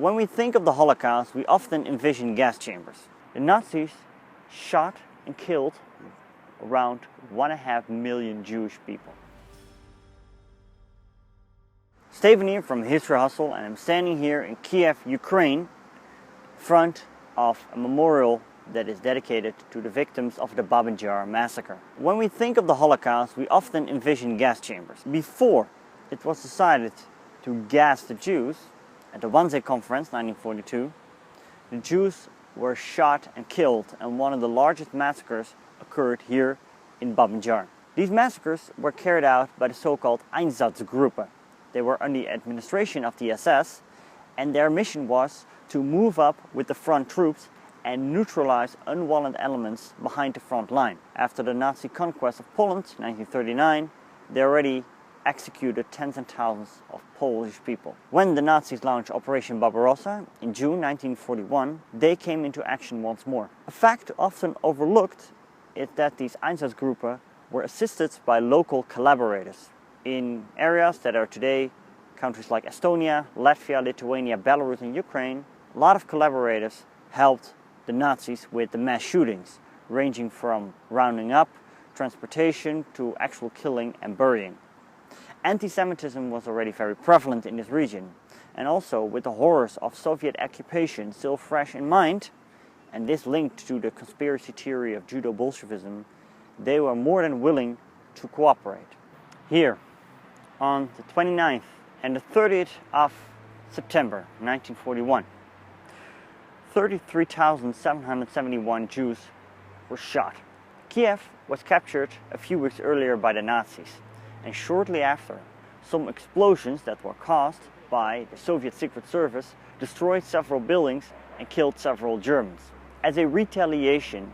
When we think of the Holocaust, we often envision gas chambers. The Nazis shot and killed around 1.5 million Jewish people. Stepan here from History Hustle, and I'm standing here in Kiev, Ukraine, in front of a memorial that is dedicated to the victims of the Babyn Jar Massacre. When we think of the Holocaust, we often envision gas chambers. Before it was decided to gas the Jews, at the Wannsee Conference 1942, the Jews were shot and killed, and one of the largest massacres occurred here in Babyn Jar. These massacres were carried out by the so-called Einsatzgruppen. They were under the administration of the SS, and their mission was to move up with the front troops and neutralize unviolent elements behind the front line. After the Nazi conquest of Poland in 1939, they already executed tens and thousands of Polish people. When the Nazis launched Operation Barbarossa in June 1941, they came into action once more. A fact often overlooked is that these Einsatzgruppen were assisted by local collaborators in areas that are today countries like Estonia, Latvia, Lithuania, Belarus and Ukraine. A lot of collaborators helped the Nazis with the mass shootings, ranging from rounding up, transportation to actual killing and burying. Antisemitism was already very prevalent in this region, and also with the horrors of Soviet occupation still fresh in mind, and this linked to the conspiracy theory of Judo-Bolshevism, they were more than willing to cooperate. Here, on the 29th and the 30th of September 1941, 33,771 Jews were shot. Kiev was captured a few weeks earlier by the Nazis, and shortly after, some explosions that were caused by the Soviet Secret Service destroyed several buildings and killed several Germans. As a retaliation,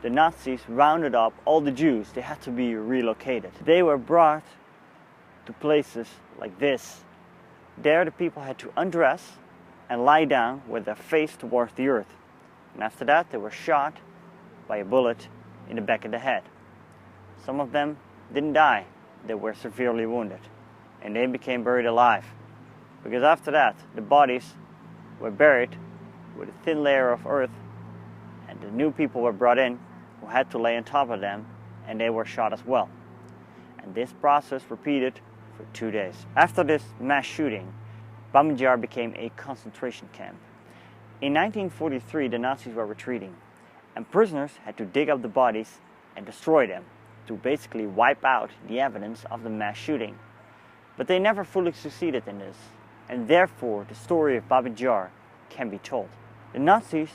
the Nazis rounded up all the Jews. They had to be relocated. They were brought to places like this. There the people had to undress and lie down with their face towards the earth. And after that, they were shot by a bullet in the back of the head. Some of them didn't die. They were severely wounded, and they became buried alive, because after that the bodies were buried with a thin layer of earth, and the new people were brought in who had to lay on top of them, and they were shot as well. And this process repeated for 2 days. After this mass shooting, Babyn Jar became a concentration camp. In 1943 the Nazis were retreating, and prisoners had to dig up the bodies and destroy them to basically wipe out the evidence of the mass shooting. But they never fully succeeded in this, and therefore the story of Babyn Jar can be told. The Nazis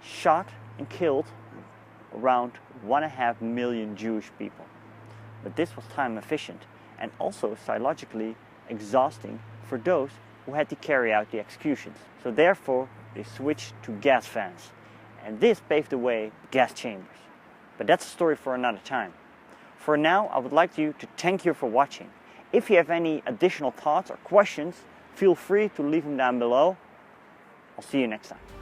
shot and killed around 1.5 million Jewish people. But this was time efficient and also psychologically exhausting for those who had to carry out the executions. So therefore they switched to gas vans, and this paved the way to gas chambers. But that's a story for another time. For now, I would like to thank you for watching. If you have any additional thoughts or questions, feel free to leave them down below. I'll see you next time.